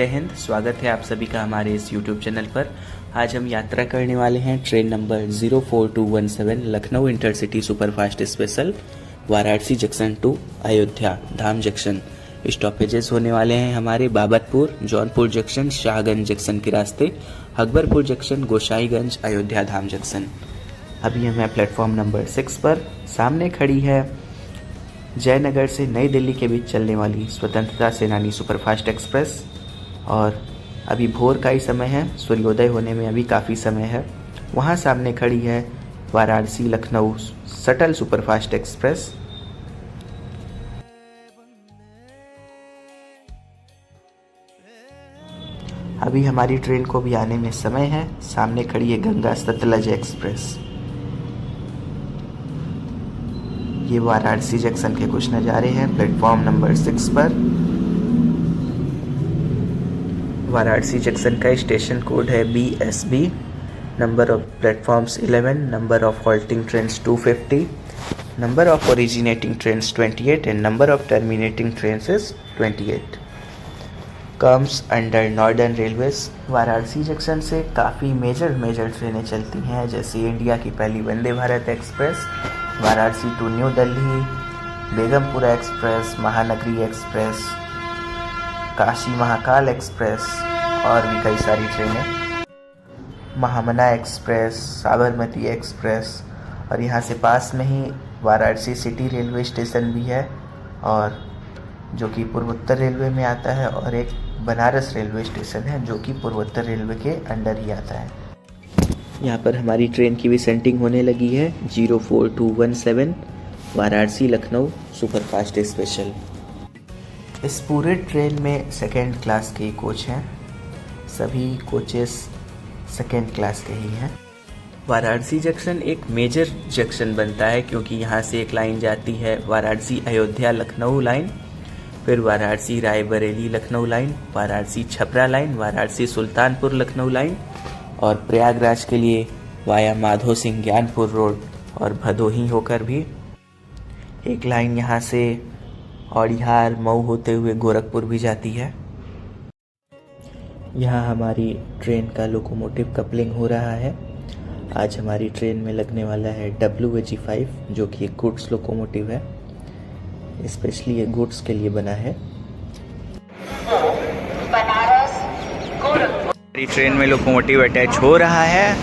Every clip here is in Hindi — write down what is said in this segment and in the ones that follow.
हिंद। स्वागत है आप सभी का हमारे इस YouTube चैनल पर। आज हम यात्रा करने वाले हैं train number 04217 Lucknow intercity superfast special Varanasi junction to Ayodhya Dham junction. Stoppages होने वाले हैं हमारे बाबतपुर, जौनपुर जंक्शन, शाहगंज जंक्शन के रास्ते, अकबरपुर जंक्शन, गोसाईगंज, अयोध्या धाम जंक्शन। अभी हम हैं प्लेटफॉर्म नंबर 6 पर। सामने खड़ी है जयनगर से नई दिल्ली के बीच चलने वाली स्वतंत्रता सेनानी सुपरफास्ट एक्सप्रेस। और अभी भोर का ही समय है, सूर्योदय होने में अभी काफ़ी समय है। वहाँ सामने खड़ी है Varanasi Lucknow shuttle superfast express. अभी हमारी ट्रेन को भी आने में समय है। सामने खड़ी है गंगा सतलज एक्सप्रेस। ये वाराणसी जंक्शन के कुछ नज़ारे हैं प्लेटफॉर्म नंबर 6 पर। वाराणसी जंक्शन का स्टेशन कोड है BSB। Number of platforms 11, number of halting trains 250, number of originating trains 28 and number of terminating trains is 28। Comes under northern railways. Varanasi junction से काफ़ी मेजर ट्रेनें चलती हैं, जैसे इंडिया की पहली Vande Bharat express, Varanasi to New Delhi, Begampura express, Mahanagari express, Kashi Mahakal express और भी कई सारी ट्रेनें, महामना एक्सप्रेस, साबरमती एक्सप्रेस। और यहाँ से पास में ही वाराणसी सिटी रेलवे स्टेशन भी है, और जो कि पूर्वोत्तर रेलवे में आता है, और एक बनारस रेलवे स्टेशन है जो कि पूर्वोत्तर रेलवे के अंडर ही आता है। यहाँ पर हमारी ट्रेन की भी सेंटिंग होने लगी है 04217 वाराणसी लखनऊ सुपरफास्ट स्पेशल। इस पूरे ट्रेन में सेकेंड क्लास के कोच हैं, सभी कोचेस सेकेंड क्लास के ही हैं। वाराणसी जंक्शन एक मेजर जंक्शन बनता है क्योंकि यहाँ से एक लाइन जाती है वाराणसी अयोध्या लखनऊ लाइन, फिर Varanasi Raebareli Lucknow line, Varanasi Chhapra line, Varanasi Sultanpur Lucknow line, और प्रयागराज के लिए वाया माधो सिंह ज्ञानपुर रोड और भदोही होकर भी एक लाइन यहाँ से औड़िहार मऊ होते हुए गोरखपुर भी जाती है। यहाँ हमारी ट्रेन का लोकोमोटिव कपलिंग हो रहा है। आज हमारी ट्रेन में लगने वाला है WAG5 जो कि एक गुड्स लोकोमोटिव है, स्पेशली ये गुड्स के लिए बना है। ट्रेन में लोकोमोटिव अटैच हो रहा है।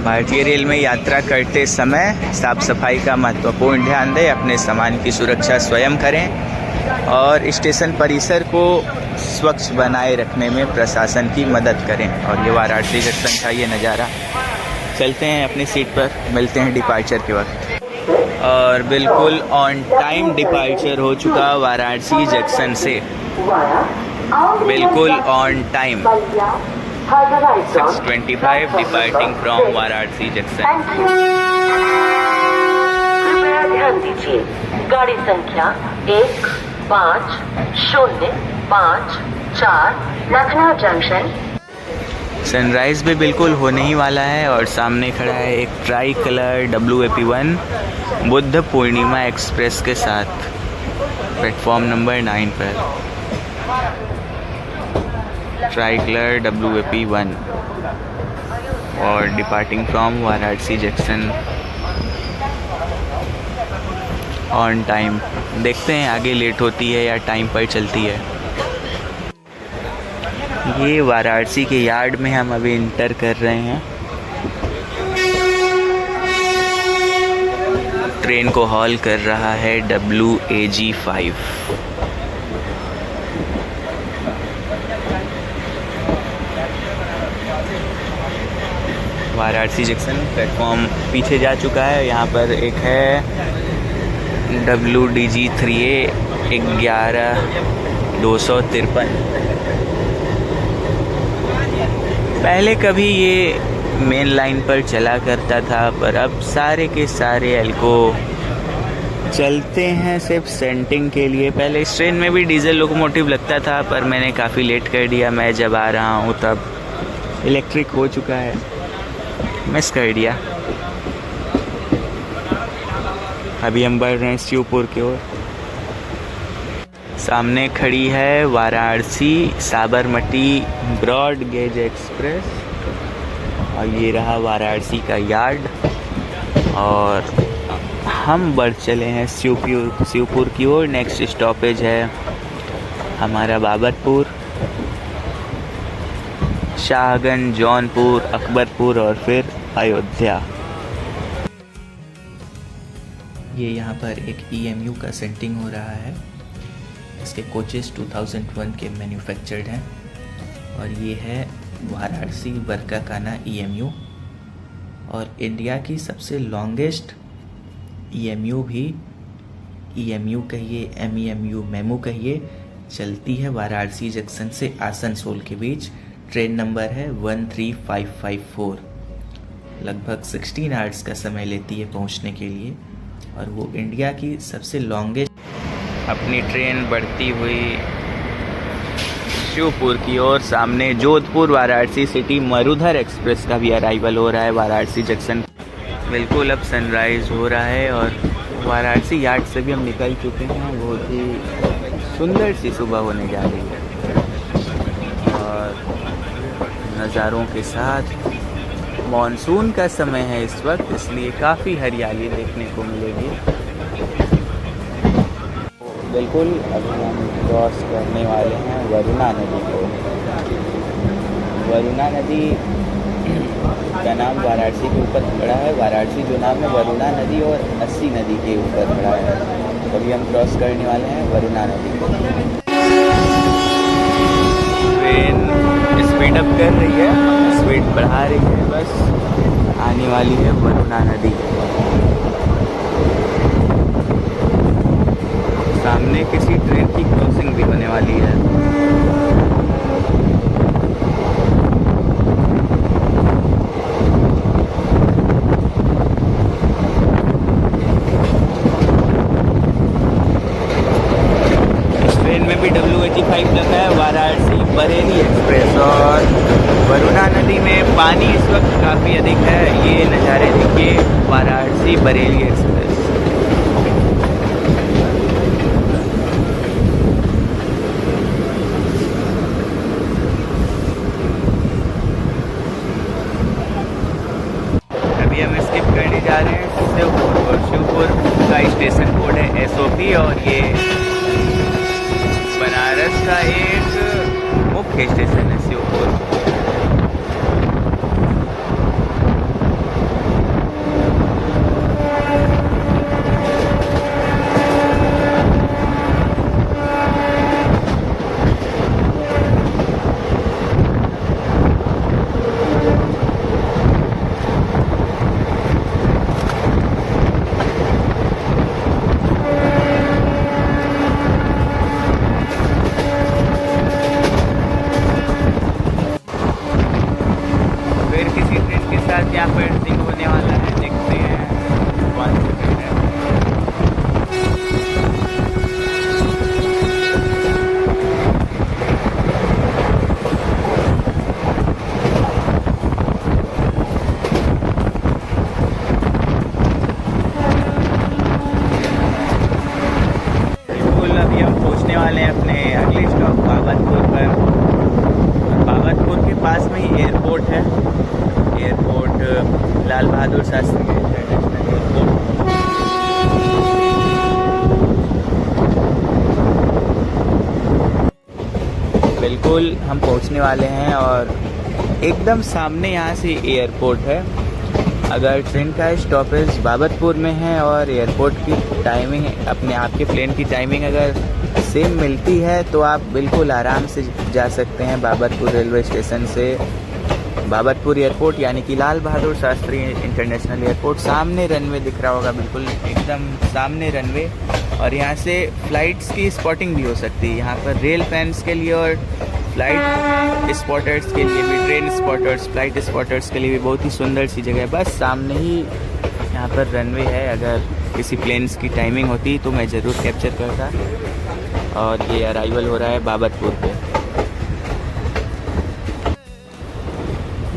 भारतीय रेल में यात्रा करते समय साफ सफाई का महत्वपूर्ण ध्यान दें, अपने सामान की सुरक्षा स्वयं करें और स्टेशन परिसर को स्वच्छ बनाए रखने में प्रशासन की मदद करें। और ये वाराणसी जंक्शन का ये नज़ारा। चलते हैं अपनी सीट पर, मिलते हैं डिपार्चर के वक्त। और बिल्कुल ऑन टाइम डिपार्चर हो चुका वाराणसी जंक्शन से, बिल्कुल on time 6:25 departing from Varanasi junction. कृपया ध्यान दीजिए, गाड़ी संख्या 1505-4 लखनऊ जंक्शन। सनराइज भी बिल्कुल होने ही वाला है और सामने खड़ा है एक try colour WAP1 Buddha Purnima express के साथ प्लेटफॉर्म नंबर 9 पर। ट्राई कलर WAP1 और departing from Varanasi junction on time. देखते हैं आगे लेट होती है या टाइम पर चलती है। ये वाराणसी के यार्ड में हम अभी इंटर कर रहे हैं। ट्रेन को हॉल कर रहा है WAG5। वाराणसी जंक्शन प्लेटफॉर्म पीछे जा चुका है। यहाँ पर एक है WDG3A 11253। पहले कभी ये मेन लाइन पर चला करता था, पर अब सारे के सारे एल्को चलते हैं सिर्फ सेंटिंग के लिए। पहले इस ट्रेन में भी डीजल लोकोमोटिव लगता था, पर मैंने काफ़ी लेट कर दिया। मैं जब आ रहा हूँ तब इलेक्ट्रिक हो चुका है, मिस कर दिया। अभी हम बढ़ रहे हैं शिवपुर की ओर। सामने खड़ी है Varanasi Sabarmati broad gauge express और ये रहा वाराणसी का यार्ड और हम बढ़ चले हैं शिवपुर की ओर। नेक्स्ट स्टॉपेज है हमारा बाबतपुर, शाहगंज, जौनपुर, अकबरपुर और फिर अयोध्या। ये यहाँ पर एक EMU का सेंटिंग हो रहा है। इसके कोचेस 2001 के मैन्युफैक्चर्ड हैं और ये है वाराणसी बरकाकाना EMU और इंडिया की सबसे लॉन्गेस्ट EMU भी, EMU कहिए, MEMU, मेमू कहिए, चलती है वाराणसी जंक्शन से आसनसोल के बीच। ट्रेन नंबर है 13554। लगभग 16 आवर्स का समय लेती है पहुंचने के लिए और वो इंडिया की सबसे लॉन्गेस्ट। अपनी ट्रेन बढ़ती हुई शिवपुर की ओर। सामने जोधपुर वाराणसी सिटी मरुधर एक्सप्रेस का भी अराइवल हो रहा है वाराणसी जंक्शन। बिल्कुल अब सनराइज़ हो रहा है और वाराणसी यार्ड से भी हम निकल चुके हैं। बहुत ही सुंदर सी सुबह होने जा रही है और नज़ारों के साथ मॉनसून का समय है इस वक्त, इसलिए काफ़ी हरियाली देखने को मिलेगी। बिल्कुल अभी हम क्रॉस करने वाले हैं वरुणा नदी को। वरुणा नदी का नाम वाराणसी के ऊपर पड़ा है। वाराणसी जो नाम है वरुणा नदी और अस्सी नदी के ऊपर पड़ा है। तो अभी हम क्रॉस करने वाले हैं वरुणा नदी को। ट्रेन स्पीड अप कर रही है, स्पीड बढ़ा रही है, बस आने वाली है वरुणा नदी। सामने किसी ट्रेन की क्रॉसिंग भी होने वाली है। इस ट्रेन में भी WH5 लगा है, वाराणसी बरेली एक्सप्रेस। और वरुणा नदी में पानी इस वक्त काफ़ी अधिक है। ये नज़ारे देखिए वाराणसी बरेली एक्सप्रेस। अभी हम स्किप करने जा रहे हैं शिवपुर और शिवपुर का स्टेशन कोड है SOP और ये बनारस का एक मुख्य स्टेशन है शिवपुर। यहाँ पर सिंग होने वाला है, देखते हैं कौन सी ट्रेन है। बिल्कुल अभी हम पहुँचने वाले हैं अपने अगले स्टॉप बाबतपुर पर। और बाबतपुर के पास में ही एयरपोर्ट है, airport Lal Bahadur Shastri international airport. बिल्कुल हम पहुंचने वाले हैं और एकदम सामने यहाँ से एयरपोर्ट है। अगर ट्रेन का स्टॉपेज बाबतपुर में है और एयरपोर्ट की टाइमिंग, अपने आपके प्लेन की टाइमिंग अगर सेम मिलती है तो आप बिल्कुल आराम से जा सकते हैं बाबतपुर रेलवे स्टेशन से बाबतपुर एयरपोर्ट, यानी कि लाल बहादुर शास्त्री इंटरनेशनल एयरपोर्ट। सामने रनवे दिख रहा होगा, बिल्कुल एकदम सामने रनवे। और यहाँ से फ़्लाइट्स की स्पॉटिंग भी हो सकती है। यहाँ पर रेल फैंस के लिए और फ्लाइट स्पॉटर्स के लिए भी, ट्रेन स्पॉटर्स, फ्लाइट स्पॉटर्स के लिए भी बहुत ही सुंदर सी जगह है। बस सामने ही यहाँ पर रनवे है। अगर किसी प्लेन्स की टाइमिंग होती तो मैं ज़रूर कैप्चर करता। और ये अराइवल हो रहा है बाबतपुर पे।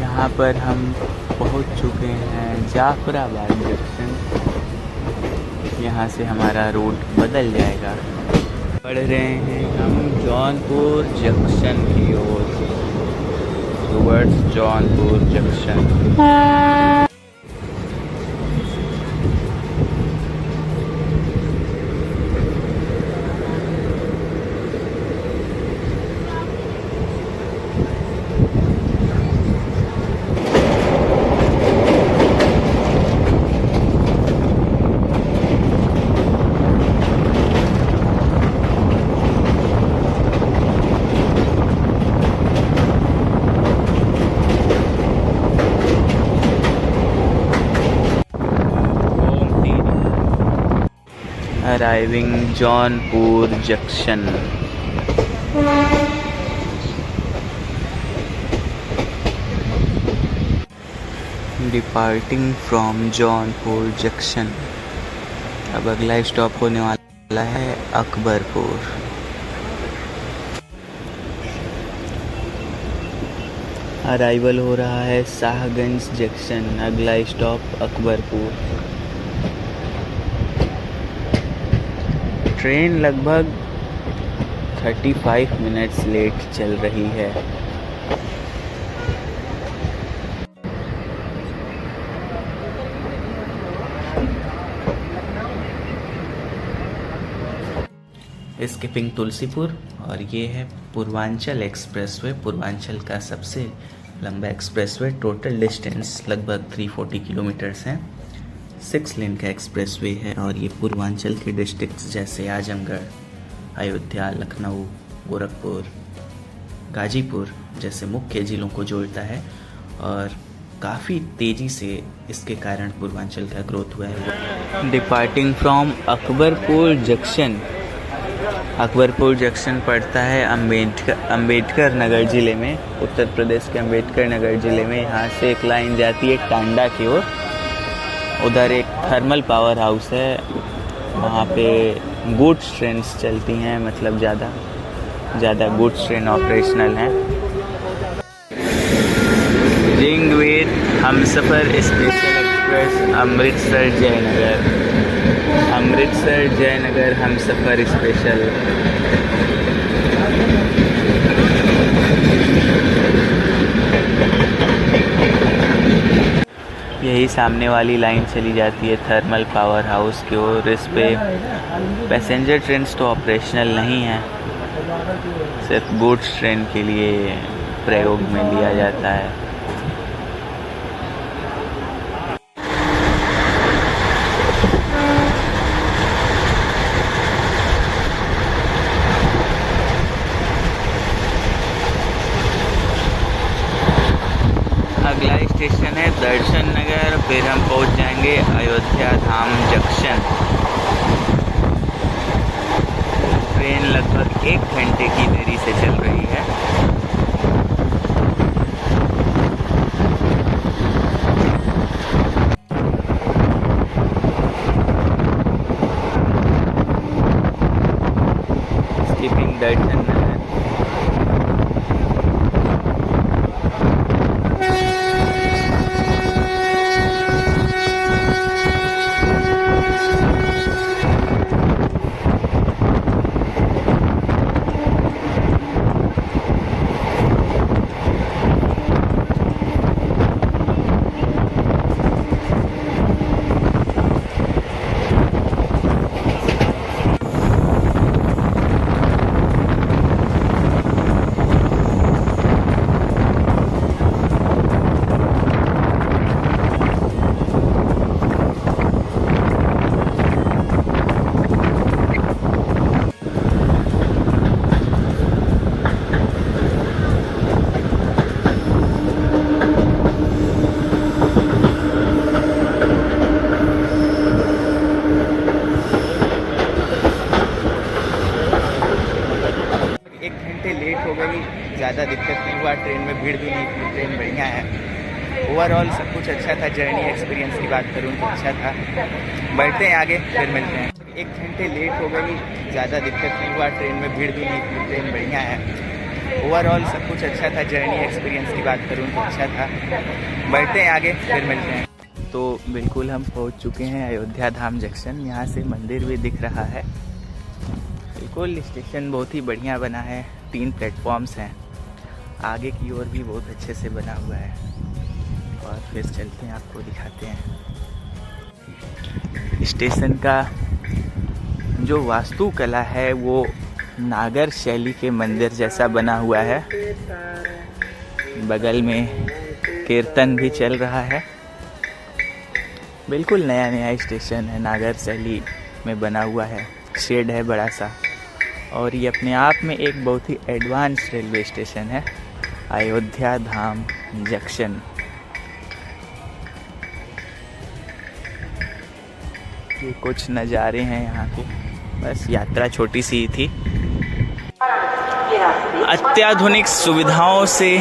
यहाँ पर हम पहुँच चुके हैं जाफराबाद जंक्शन। यहाँ से हमारा रूट बदल जाएगा। बढ़ रहे हैं हम जौनपुर जंक्शन की ओर, towards Jaunpur junction. Arriving Jaunpur Junction. Departing from Jaunpur Junction. अब अगला स्टॉप होने वाला है अकबरपुर। अराइवल हो रहा है शाहगंज जंक्शन, अगला स्टॉप अकबरपुर। ट्रेन लगभग 35 मिनट्स लेट चल रही है। स्किपिंग तुलसीपुर, और ये है पूर्वांचल एक्सप्रेसवे, पूर्वांचल का सबसे लंबा एक्सप्रेसवे। टोटल डिस्टेंस लगभग 340 किलोमीटर्स हैं। 6 लेन का एक्सप्रेसवे है और ये पूर्वांचल के डिस्ट्रिक्ट्स जैसे आजमगढ़, अयोध्या, लखनऊ, गोरखपुर, गाजीपुर जैसे मुख्य ज़िलों को जोड़ता है और काफ़ी तेज़ी से इसके कारण पूर्वांचल का ग्रोथ हुआ है। Departing from Akbarpur junction. Akbarpur junction पड़ता है अम्बेडकर नगर ज़िले में, उत्तर प्रदेश के अम्बेडकर नगर ज़िले में। यहाँ से एक लाइन जाती है टांडा की ओर, उधर एक थर्मल पावर हाउस है, वहाँ पे गुड्स ट्रेन्स चलती हैं, मतलब ज़्यादा गुड्स ट्रेन ऑपरेशनल हैं। रिंगवेट हमसफ़र स्पेशल एक्सप्रेस अमृतसर जयनगर हमसफ़र स्पेशल। यही सामने वाली लाइन चली जाती है थर्मल पावर हाउस की ओर। इस पे पैसेंजर ट्रेन्स तो ऑपरेशनल नहीं हैं, सिर्फ गुड्स ट्रेन के लिए प्रयोग में लिया जाता है। अगला स्टेशन है दर्शन नगर, फिर हम पहुंच जाएंगे अयोध्या धाम जंक्शन। ट्रेन लगभग 1 घंटे की देरी से चल रही है। स्किपिंग दर्शन नगर। ज़्यादा दिक्कत नहीं हुआ, ट्रेन में भीड़ भी नहीं थी, ट्रेन बढ़िया है। ओवरऑल सब कुछ अच्छा था। जर्नी एक्सपीरियंस की बात करूँ तो अच्छा था। बढ़ते हैं आगे, फिर मिलते हैं। 1 घंटे लेट हो गई, ज़्यादा दिक्कत नहीं हुआ, ट्रेन में भीड़ भी नहीं थी, ट्रेन बढ़िया है। ओवरऑल सब कुछ अच्छा था। जर्नी एक्सपीरियंस की बात करूँ तो अच्छा था। बढ़ते हैं आगे, फिर मिलते हैं। तो बिल्कुल हम पहुँच चुके हैं अयोध्या धाम जंक्शन। यहाँ से मंदिर भी दिख रहा है, बिल्कुल स्टेशन बहुत ही बढ़िया बना है, 3 प्लेटफॉर्म्स हैं, आगे की ओर भी बहुत अच्छे से बना हुआ है। और फिर चलते हैं, आपको दिखाते हैं स्टेशन का जो वास्तुकला है वो नागर शैली के मंदिर जैसा बना हुआ है। बगल में कीर्तन भी चल रहा है। बिल्कुल नया नया स्टेशन है, नागर शैली में बना हुआ है, शेड है बड़ा सा। और ये अपने आप में एक बहुत ही एडवांस रेलवे स्टेशन है, अयोध्या धाम जंक्शन। ये कुछ नज़ारे हैं यहाँ के, बस यात्रा छोटी सी थी। अत्याधुनिक सुविधाओं से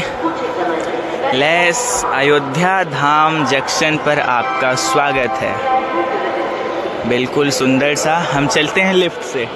लैस अयोध्या धाम जंक्शन पर आपका स्वागत है। बिल्कुल सुंदर सा। हम चलते हैं लिफ्ट से।